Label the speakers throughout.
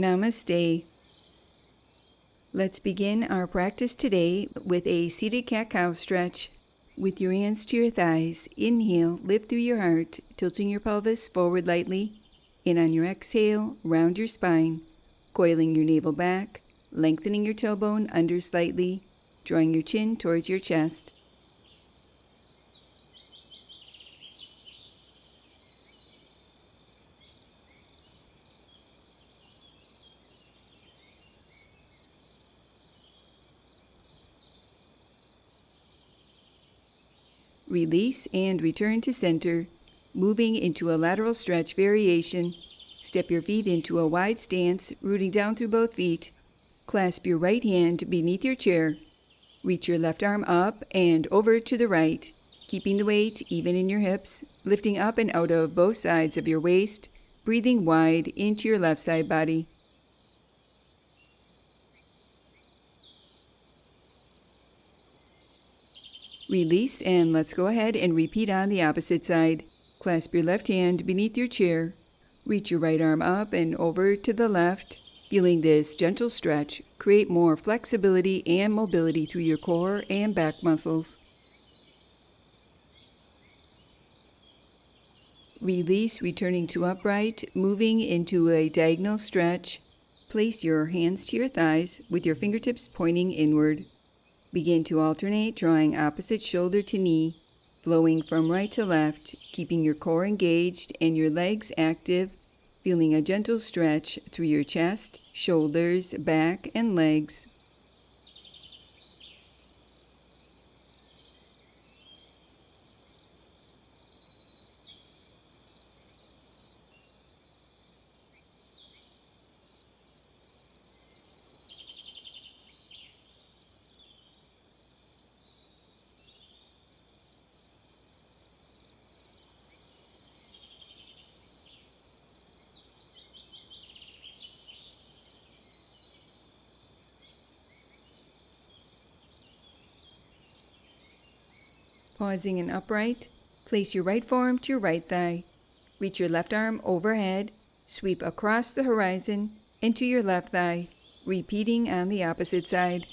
Speaker 1: Namaste. Let's begin our practice today with a seated cat-cow stretch. With your hands to your thighs, inhale, lift through your heart, tilting your pelvis forward lightly. And on your exhale, round your spine, coiling your navel back, lengthening your tailbone under slightly, drawing your chin towards your chest. Release and return to center, moving into a lateral stretch variation. Step your feet into a wide stance, rooting down through both feet. Clasp your right hand beneath your chair. Reach your left arm up and over to the right, keeping the weight even in your hips, lifting up and out of both sides of your waist, breathing wide into your left side body. Release, and let's go ahead and repeat on the opposite side. Clasp your left hand beneath your chair. Reach your right arm up and over to the left. Feeling this gentle stretch, create more flexibility and mobility through your core and back muscles. Release, returning to upright, moving into a diagonal stretch. Place your hands to your thighs with your fingertips pointing inward. Begin to alternate, drawing opposite shoulder to knee, flowing from right to left, keeping your core engaged and your legs active, feeling a gentle stretch through your chest, shoulders, back, and legs. Pausing in upright, place your right forearm to your right thigh. Reach your left arm overhead, sweep across the horizon into your left thigh, repeating on the opposite side.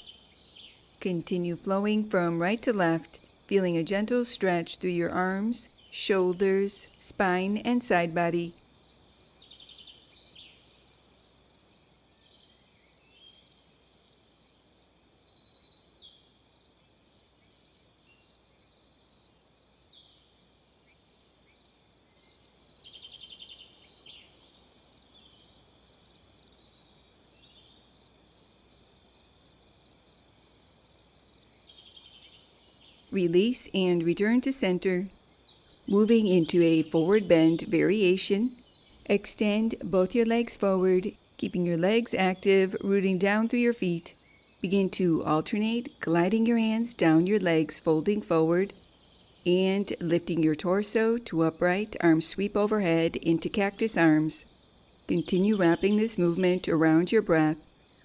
Speaker 1: Continue flowing from right to left, feeling a gentle stretch through your arms, shoulders, spine, and side body. Release and return to center. Moving into a forward bend variation. Extend both your legs forward, keeping your legs active, rooting down through your feet. Begin to alternate, gliding your hands down your legs, folding forward, and lifting your torso to upright, arms sweep overhead into cactus arms. Continue wrapping this movement around your breath.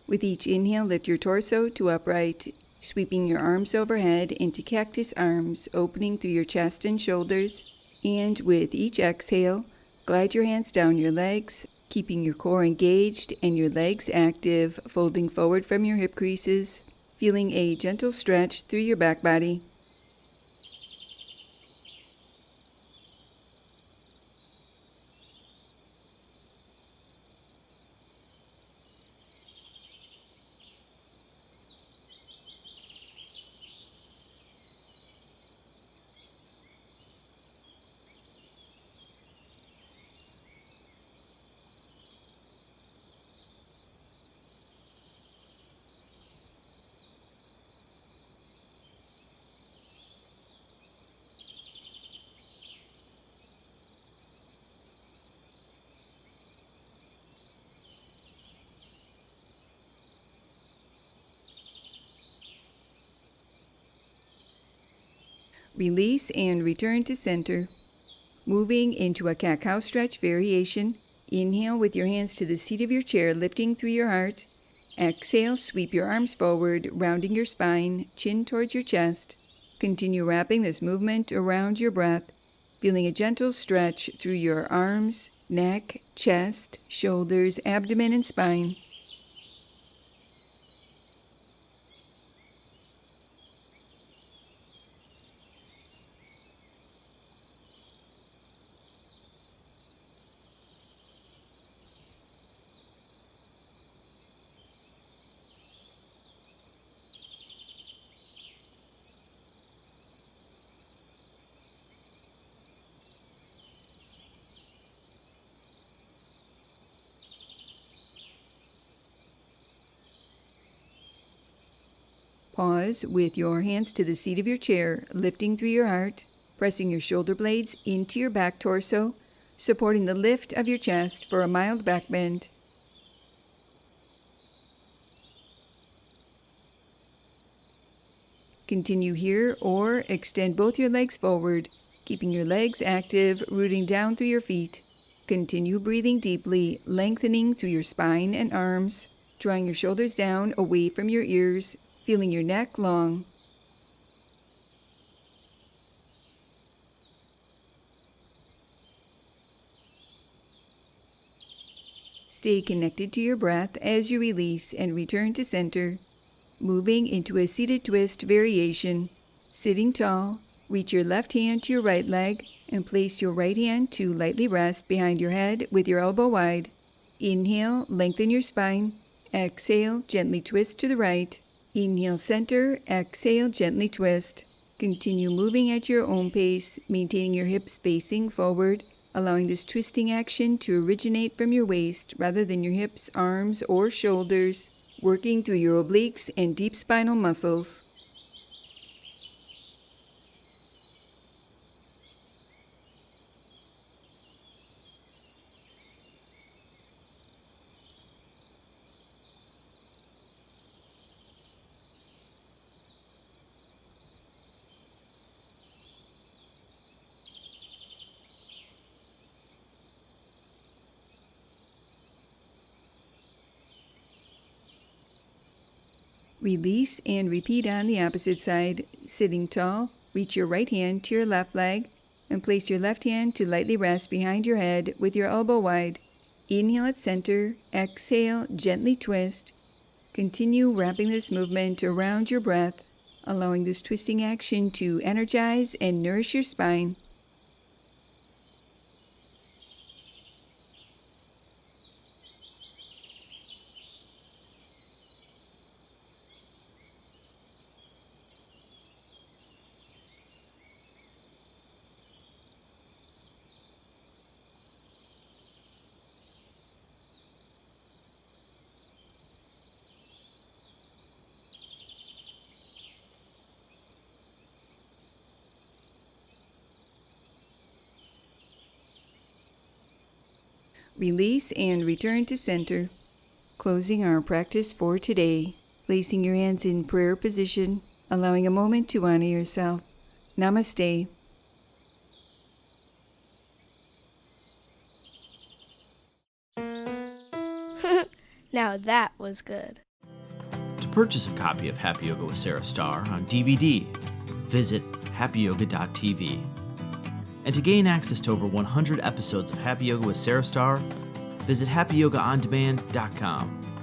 Speaker 1: With each inhale, lift your torso to upright, sweeping your arms overhead into cactus arms, opening through your chest and shoulders. And with each exhale, glide your hands down your legs, keeping your core engaged and your legs active, folding forward from your hip creases, feeling a gentle stretch through your back body. Release and return to center. Moving into a cat-cow stretch variation. Inhale with your hands to the seat of your chair, lifting through your heart. Exhale, sweep your arms forward, rounding your spine, chin towards your chest. Continue wrapping this movement around your breath, feeling a gentle stretch through your arms, neck, chest, shoulders, abdomen, and spine. Pause with your hands to the seat of your chair, lifting through your heart, pressing your shoulder blades into your back torso, supporting the lift of your chest for a mild back bend. Continue here or extend both your legs forward, keeping your legs active, rooting down through your feet. Continue breathing deeply, lengthening through your spine and arms, drawing your shoulders down away from your ears, feeling your neck long. Stay connected to your breath as you release and return to center. Moving into a seated twist variation. Sitting tall, reach your left hand to your right leg and place your right hand to lightly rest behind your head with your elbow wide. Inhale, lengthen your spine. Exhale, gently twist to the right. Inhale, center. Exhale, gently twist. Continue moving at your own pace, maintaining your hips facing forward, allowing this twisting action to originate from your waist rather than your hips, arms, or shoulders, working through your obliques and deep spinal muscles. Release and repeat on the opposite side. Sitting tall, reach your right hand to your left leg and place your left hand to lightly rest behind your head with your elbow wide. Inhale at center, exhale, gently twist. Continue wrapping this movement around your breath, allowing this twisting action to energize and nourish your spine. Release and return to center. Closing our practice for today, placing your hands in prayer position, allowing a moment to honor yourself. Namaste.
Speaker 2: Now that was good.
Speaker 3: To purchase a copy of Happy Yoga with Sarah Starr on DVD, visit happyyoga.tv. And to gain access to over 100 episodes of Happy Yoga with Sarah Starr, visit happyyogaondemand.com.